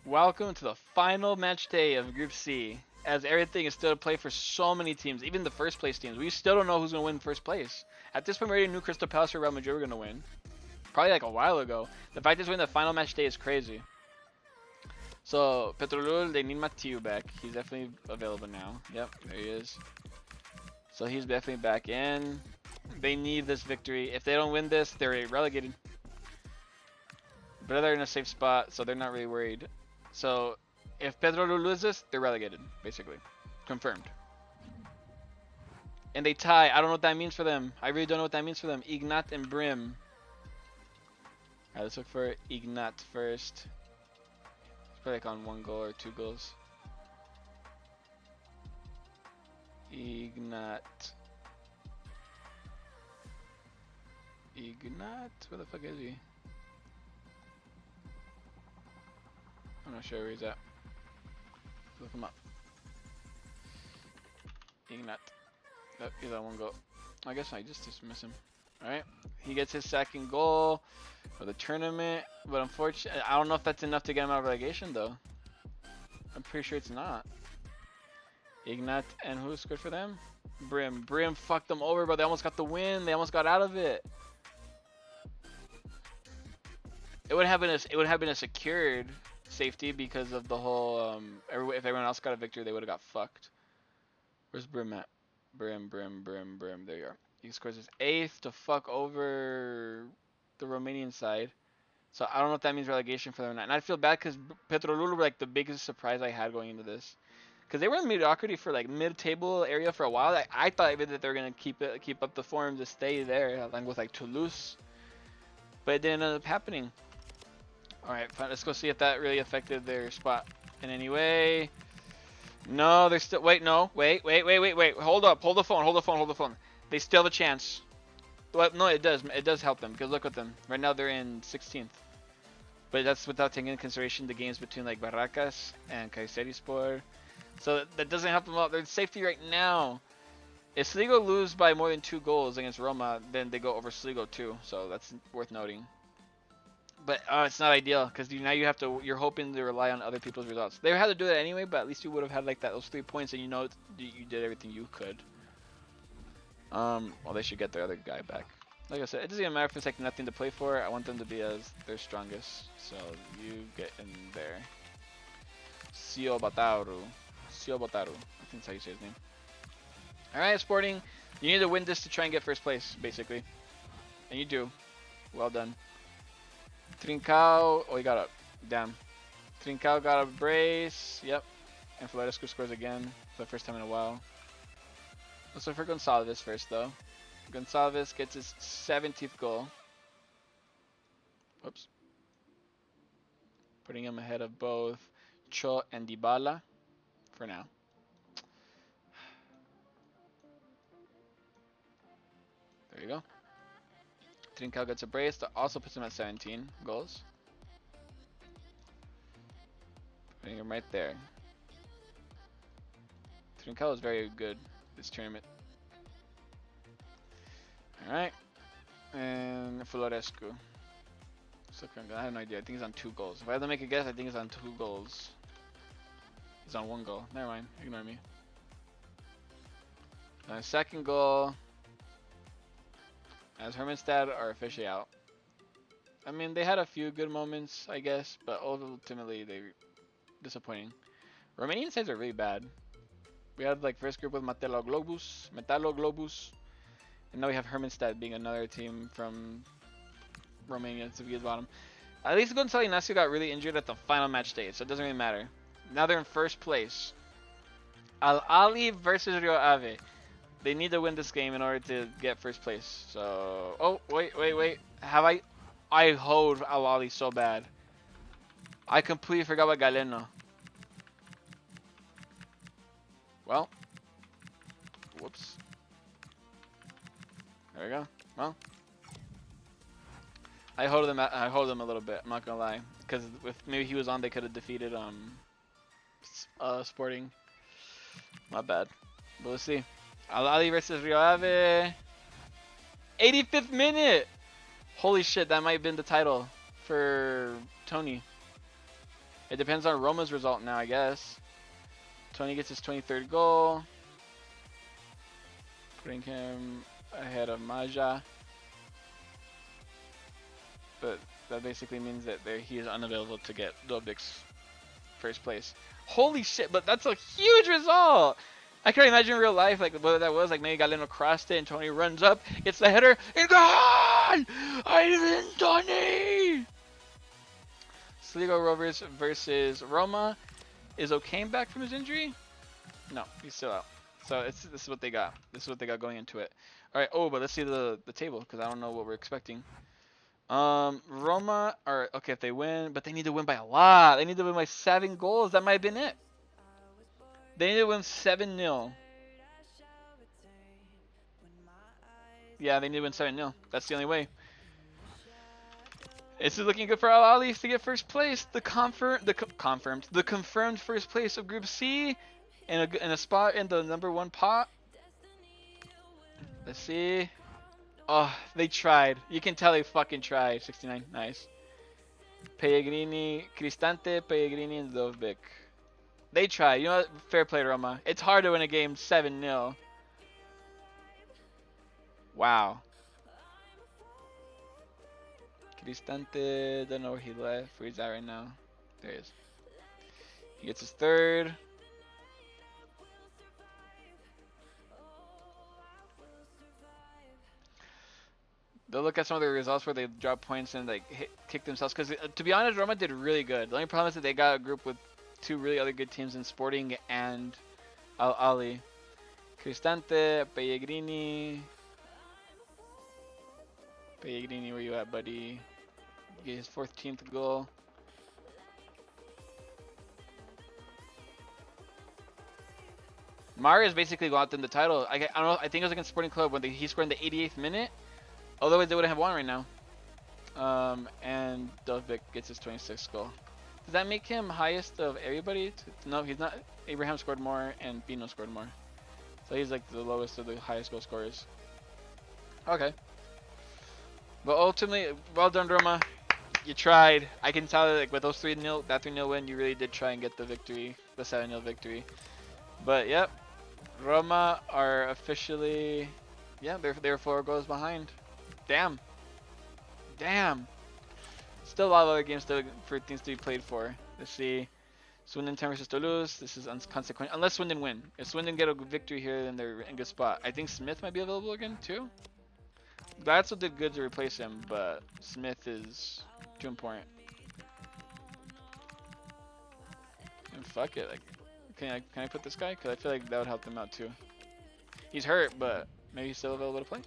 Welcome to the final match day of Group C, as everything is still to play for so many teams, even the first place teams. We still don't know who's going to win first place. At this point, we already knew Crystal Palace or Real Madrid were going to win. Probably like a while ago. The fact that we're in the final match day is crazy. So, Petrolul, they need Matiu back. He's definitely available now. Yep, there he is. So he's definitely back in. They need this victory. If they don't win this, they're relegated. But they're in a safe spot, so they're not really worried. So if Pedro loses, they're relegated, basically. Confirmed. And they tie. I don't know what that means for them. I really don't know what that means for them. Ignat and Brim. Alright, let's look for Ignat first. It's probably like on 1 goal or 2 goals. Ignat. Ignat? Where the fuck is he? I'm not sure where he's at. Look him up. Ignat. Oh, he's on 1 goal. I guess I just dismiss him. Alright. He gets his second goal for the tournament. But unfortunately, I don't know if that's enough to get him out of relegation, though. I'm pretty sure it's not. Ignat and who scored for them? Brim. Brim fucked them over, but they almost got the win. They almost got out of it. It would have been a secured safety because of the whole if everyone else got a victory, they would have got fucked. Where's Brim at? Brim. There you are. He scores his 8th to fuck over the Romanian side. So I don't know if that means relegation for them or not. And I feel bad because Petrolul were like the biggest surprise I had going into this. Because they were in mediocrity for like mid-table area for a while. I thought even that they were gonna keep up the form to stay there, along with like Toulouse. But it didn't end up happening. Alright, fine. Let's go see if that really affected their spot in any way. No, they're still. Wait, no. Wait. Hold up. Hold the phone. They still have a chance. Well, no, it does. It does help them because look at them. Right now they're in 16th. But that's without taking into consideration the games between like Barracas and Kayserispor. So that doesn't help them out. They're in safety right now. If Sligo lose by more than 2 goals against Roma, then they go over Sligo too. So that's worth noting. But it's not ideal because now you're hoping to rely on other people's results. They had to do that anyway, but at least you would have had like those 3 points, and you did everything you could. Well, they should get their other guy back. Like I said, it doesn't even matter if it's like nothing to play for. I want them to be as their strongest. So you get in there. Sio Bataru. I think that's how you say his name. All right, Sporting. You need to win this to try and get first place, basically, and you do. Well done. Trincao, oh, he got up. Damn. Trincao got a brace. Yep. And Florescu scores again for the first time in a while. Let's look for Gonçalves first, though. Gonçalves gets his 17th goal. Whoops. Putting him ahead of both Cho and Dybala for now. There you go. Trincao gets a brace that also puts him at 17 goals. Putting him right there. Trincao is very good this tournament. Alright. And Florescu. I have no idea. I think he's on 2 goals. If I had to make a guess, I think he's on 2 goals. He's on 1 goal. Never mind. Ignore me. Second goal. As Hermannstad are officially out. I mean, they had a few good moments, I guess, but ultimately they disappointing. Romanian sides are really bad. We had like first group with Metalo Globus, and now we have Hermannstad being another team from Romania to be at the bottom. At least Gonçalo Ignacio got really injured at the final match day, so it doesn't really matter. Now they're in first place. Al Ali versus Rio Ave. They need to win this game in order to get first place. So, oh wait. Have I hoed Al Ali so bad. I completely forgot about Galeno. Well, whoops. There we go. Well, I hoed them a little bit. I'm not gonna lie, because if maybe he was on, they could have defeated Sporting. Not bad, but let's see. Al Ali versus Rio Ave. 85th minute. Holy shit, that might have been the title for Tony. It depends on Roma's result now, I guess. Tony gets his 23rd goal, putting him ahead of Maja. But that basically means that he is unavailable to get Dovbik's first place. Holy shit, but that's a huge result! I can imagine in real life, like, what that was. Like, maybe Galeno crossed it and Tony runs up, gets the header, and gone! Ivan Tony! Sligo Rovers versus Roma. Is O'Kane back from his injury? No, he's still out. So this is what they got. This is what they got going into it. All right. Oh, but let's see the table because I don't know what we're expecting. Roma are okay if they win, but they need to win by a lot. They need to win by 7 goals. That might have been it. They need to win 7-0. Yeah, they need to win 7-0. That's the only way. This is looking good for Al Ahly to get first place. The confirmed first place of Group C, and a spot in the #1 pot. Let's see. Oh, they tried. You can tell they fucking tried. 69, nice. Pellegrini, Cristante, Pellegrini, and Dovbik. They tried. You know what? Fair play, Roma. It's hard to win a game 7-0. Wow. Cristante, don't know where he left, where he's at right now. There he is. He gets his 3rd. They'll look at some of the results where they drop points and like kick themselves. Because to be honest, Roma did really good. The only problem is that they got a group with 2 really other good teams in Sporting and Al Ahly. Cristante, Pellegrini. Pellegrini, where you at, buddy? Get his 14th goal. Marius basically got them the title. I don't know. I think it was against Sporting Club when he scored in the 88th minute. Otherwise, they would have won right now. And Dovbik gets his 26th goal. Does that make him highest of everybody? No, he's not. Abraham scored more and Pino scored more. So he's like the lowest of the highest goal scorers. Okay. But ultimately, well done, Roma. You tried. I can tell that like, with those 3-0, that 3-0 win, you really did try and get the victory, the 7-0 victory. But yep, Roma are officially, yeah, they're 4 goals behind. Damn. Still a lot of other games for things to be played for. Let's see. Swindon 10 versus Toulouse. This is consequential. Unless Swindon win. If Swindon get a victory here, then they're in a good spot. I think Smith might be available again too. That's what did good to replace him, but Smith is too important. And fuck it. Like, can I put this guy? Because I feel like that would help them out too. He's hurt, but maybe he's still available to play.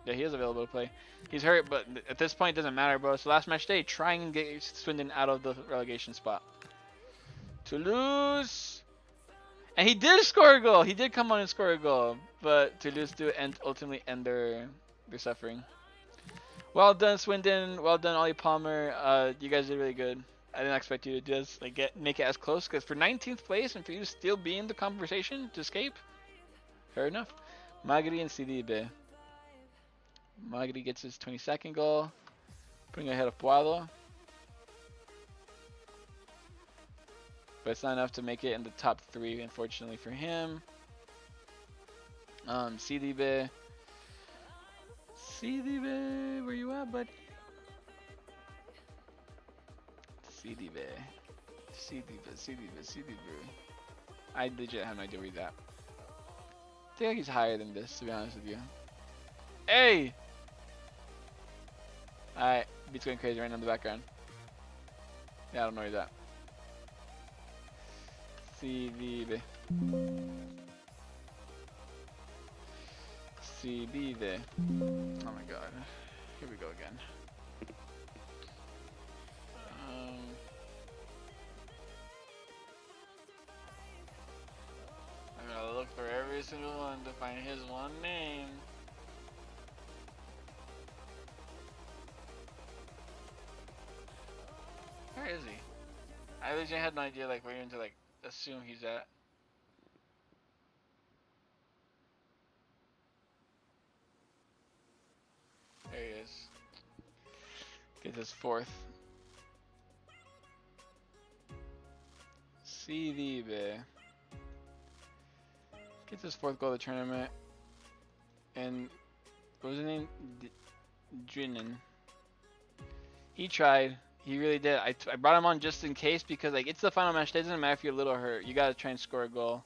Yeah, he is available to play. He's hurt, but at this point, it doesn't matter, bro. It's the last match day. Try and get Swindon out of the relegation spot. Toulouse. And he did score a goal. He did come on and score a goal. But Toulouse do ultimately end their suffering. Well done, Swindon. Well done, Ollie Palmer. You guys did really good. I didn't expect you to just like make it as close. Because for 19th place and for you to still be in the conversation to escape, fair enough. Magri and Sidibe. Magri gets his 22nd goal, putting ahead of Puado. But it's not enough to make it in the top 3, unfortunately for him. Sidibe. Sidibe, where you at, bud? Sidibe. I legit have no idea where he's at. I think he's higher than this, to be honest with you. Hey! Alright, beat's going crazy right now in the background. Yeah, I don't know where he's at. Sidibe. Oh my god. Here we go again. I'm gonna look for every single one to find his one name. Where is he? I legit had no idea like where to like assume he's at. There he is. Get his 4th. CD, be. Gets his 4th goal of the tournament. And what was his name? Drinnen. He tried. He really did. I brought him on just in case because like it's the final match. It doesn't matter if you're a little hurt. You gotta try and score a goal,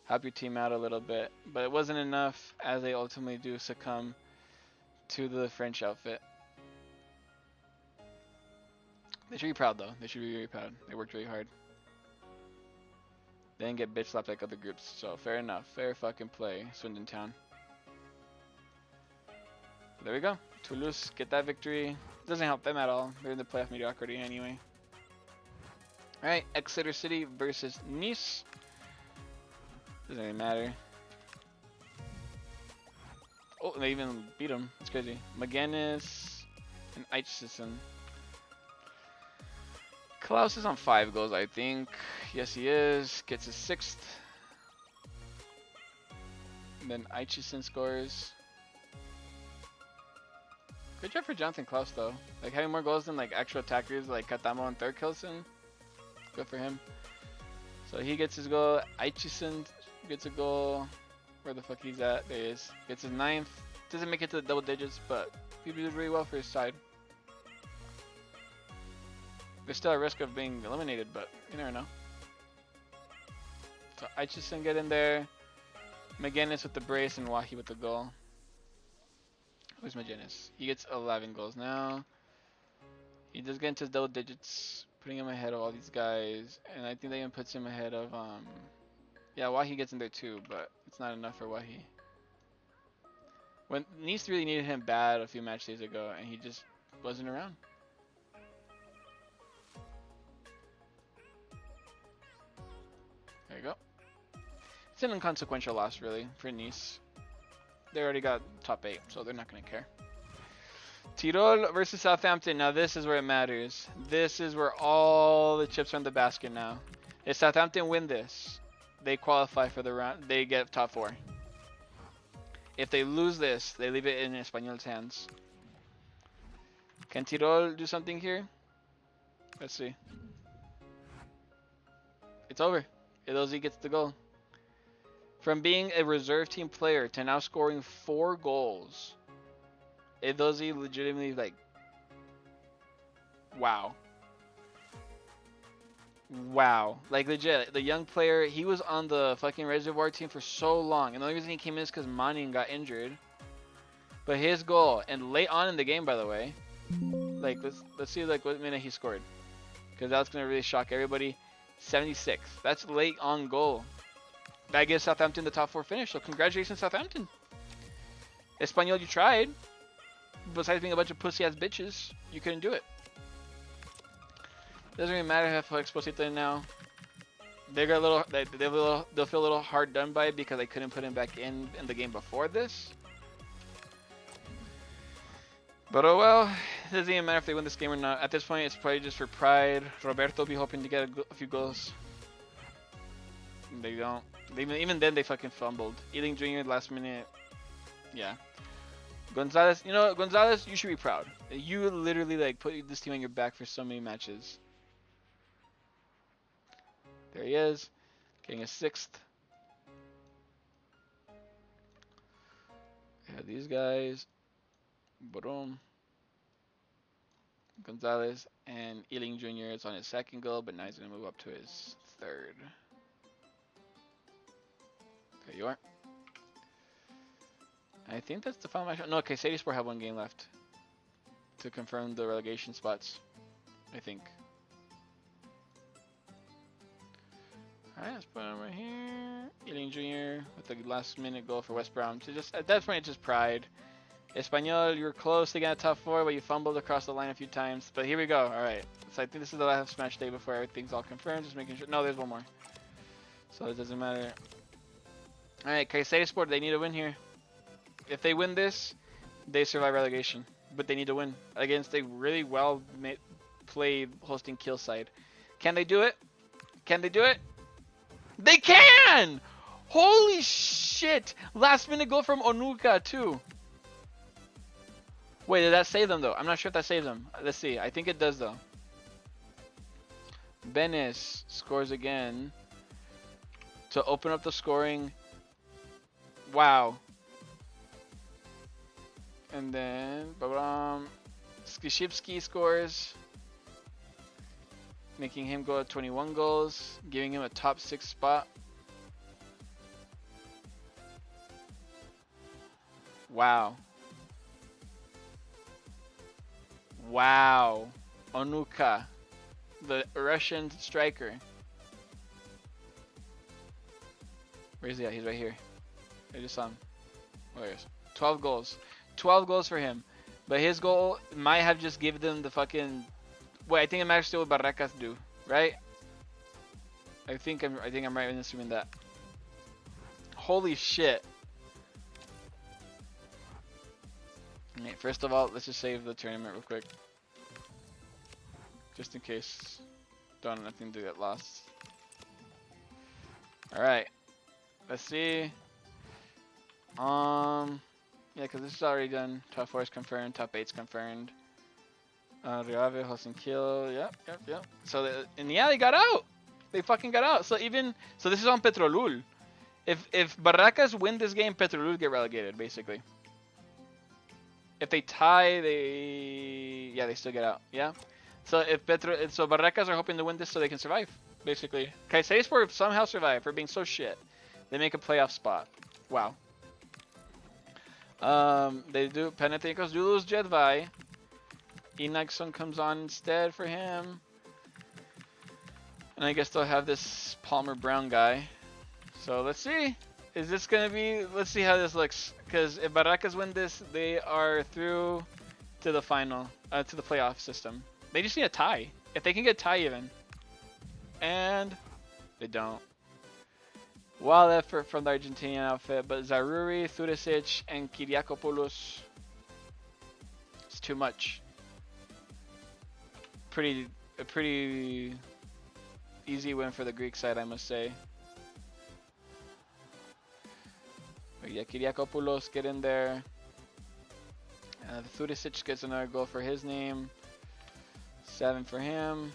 help your team out a little bit. But it wasn't enough, as they ultimately do succumb to the French outfit. They should be proud though. They should be very proud. They worked really hard. They didn't get bitch slapped like other groups. So fair enough. Fair fucking play, Swindon Town. There we go. Toulouse get that victory. Doesn't help them at all. They're in the playoff mediocrity anyway. Alright, Exeter City versus Nice. Doesn't really matter. Oh, they even beat them. That's crazy. McGinnis and Eichsison. Klaus is on 5 goals, I think. Yes, he is. Gets his 6th. And then Eichsison scores. Good job for Jonathan Klaus though. Like having more goals than like actual attackers like Katamo and Third Kilson. Good for him. So he gets his goal. Aichison gets a goal. Where the fuck he's at? There he is. Gets his 9th. Doesn't make it to the double digits, but he did really well for his side. There's still a risk of being eliminated, but you never know. So Aichison get in there. McGinnis with the brace and Wahi with the goal. Who's McGinnis? He gets 11 goals now. He does get into his double digits, putting him ahead of all these guys. And I think that even puts him ahead of, yeah, Wahi gets in there too, but it's not enough for Wahi. When Nice really needed him bad a few match days ago, and he just wasn't around. There you go. It's an inconsequential loss, really, for Nice. They already got top 8, so they're not going to care. Tirol versus Southampton. Now this is where it matters. This is where all the chips are in the basket now. If Southampton win this, they qualify for the round. They get top 4. If they lose this, they leave it in Espanyol's hands. Can Tirol do something here? Let's see. It's over. Edozie gets the goal. From being a reserve team player to now scoring 4 goals. Edozie legitimately like, wow. Wow. Like legit, the young player, he was on the fucking reservoir team for so long. And the only reason he came in is because Manning got injured. But his goal, and late on in the game by the way, like let's see like what minute he scored. Because that's going to really shock everybody. 76. That's late on goal. That gives Southampton the top 4 finish, so congratulations Southampton. Espanyol, you tried. Besides being a bunch of pussy-ass bitches, you couldn't do it. Doesn't really matter if Exposito in now. They got a little, they'll feel a little hard done by because they couldn't put him back in the game before this. But oh well, it doesn't even matter if they win this game or not. At this point, it's probably just for pride. Roberto will be hoping to get a few goals. They don't. Even then, they fucking fumbled. Ealing Jr. last minute. Yeah. Gonzalez, you know, Gonzalez, you should be proud. You literally like put this team on your back for so many matches. There he is, getting a 6th. Yeah, these guys. Boom. Gonzalez and Ealing Jr. is on his 2nd goal, but now he's gonna move up to his 3rd. There you are. I think that's the final match. No, okay, Sadie Sport have 1 game left to confirm the relegation spots, I think. Alright, let's put him right here. Ealing Jr. with the last minute goal for West Brom. So just at that point, it's just pride. Espanyol, you were close to getting a top 4, but you fumbled across the line a few times. But here we go. Alright. So I think this is the last match day before everything's all confirmed. Just making sure. No, there's 1 more. So it doesn't matter. Alright, Kayseri Sport, they need to win here. If they win this, they survive relegation. But they need to win against a really well played hosting Kiel side. Can they do it? Can they do it? They can! Holy shit! Last minute goal from Onuka too. Wait, did that save them though? I'm not sure if that saves them. Let's see. I think it does though. Benes scores again to open up the scoring. Wow. And then Skishivsky scores, making him go at 21 goals, giving him a top 6 spot. Wow. Wow. Onuka, the Russian striker. Where is he at? He's right here. I just saw him. Oh, there he is. 12 goals. 12 goals for him. But his goal might have just given them the fucking... Wait, I think it matters still what Barracas do, right? I think I'm right in assuming that. Holy shit. Alright, first of all, let's just save the tournament real quick. Just in case. Don't want nothing to get lost. Alright. Let's see. Yeah, because this is already done. Top 4 is confirmed. Top 8 is confirmed. Riave, hosting kill. Yep. So, and yeah, they got out. They fucking got out. So this is on Petrolul. If Barracas win this game, Petrolul get relegated, basically. If they tie, they still get out. Yeah. So so Barracas are hoping to win this so they can survive, basically. Kayserispor somehow survive for being so shit. They make a playoff spot. Wow. They do. Panathinaikos do lose Jedvai. Inagson comes on instead for him. And I guess they'll have this Palmer Brown guy. So let's see. Is this gonna be? Let's see how this looks. Because if Barracas win this, they are through to the final, to the playoff system. They just need a tie. If they can get a tie even. And they don't. Wild effort from the Argentinian outfit, but Zaruri, Thurisic, and Kyriakopoulos. It's too much. A pretty easy win for the Greek side, I must say. But yeah, Kyriakopoulos get in there. Thurisic gets another goal for his name. 7 for him.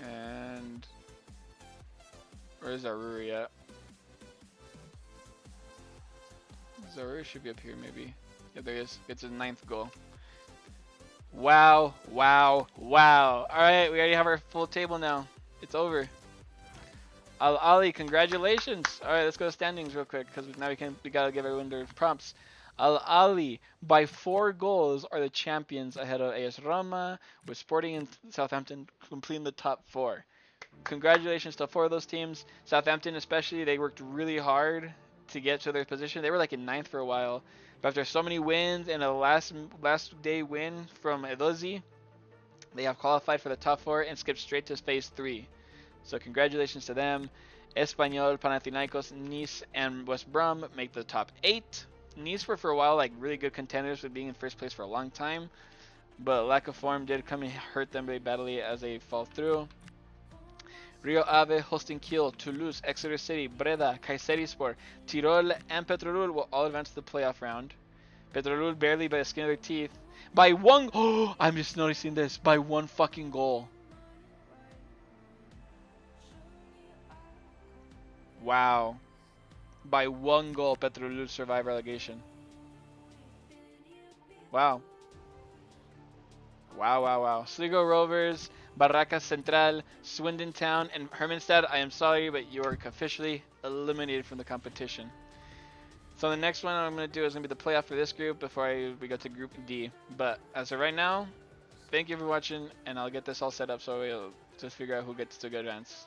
And where's Zaruri at? Zaruri should be up here maybe. Yeah, there he is. Gets his 9th goal. Wow. Alright, we already have our full table now. It's over. Al Ali, congratulations. Alright, let's go to standings real quick because now we gotta give everyone their prompts. Al Ali, by 4 goals, are the champions ahead of AS Roma, with Sporting and Southampton completing the top 4. Congratulations to 4 of those teams. Southampton especially, they worked really hard to get to their position. They were like in 9th for a while. But after so many wins and a last day win from Edozi, they have qualified for the top 4 and skipped straight to phase 3. So congratulations to them. Espanyol, Panathinaikos, Nice, and West Brom make the top 8. Nice were for a while like really good contenders with being in first place for a long time. But lack of form did come and hurt them very badly as they fall through. Rio Ave, hosting Kiel, Toulouse, Exeter City, Breda, Kayserispor, Tirol, and Petrolul will all advance to the playoff round. Petrolul barely by the skin of their teeth. By 1... Oh, I'm just noticing this. By 1 fucking goal. Wow. By 1 goal, Petrolul survived relegation. Wow. Sligo Rovers, Barracas Central, Swindon Town, and Hermannstad, I am sorry, but you are officially eliminated from the competition. So the next one I'm going to do is going to be the playoff for this group before we go to Group D. But as of right now, thank you for watching, and I'll get this all set up so we'll just figure out who gets to go advance.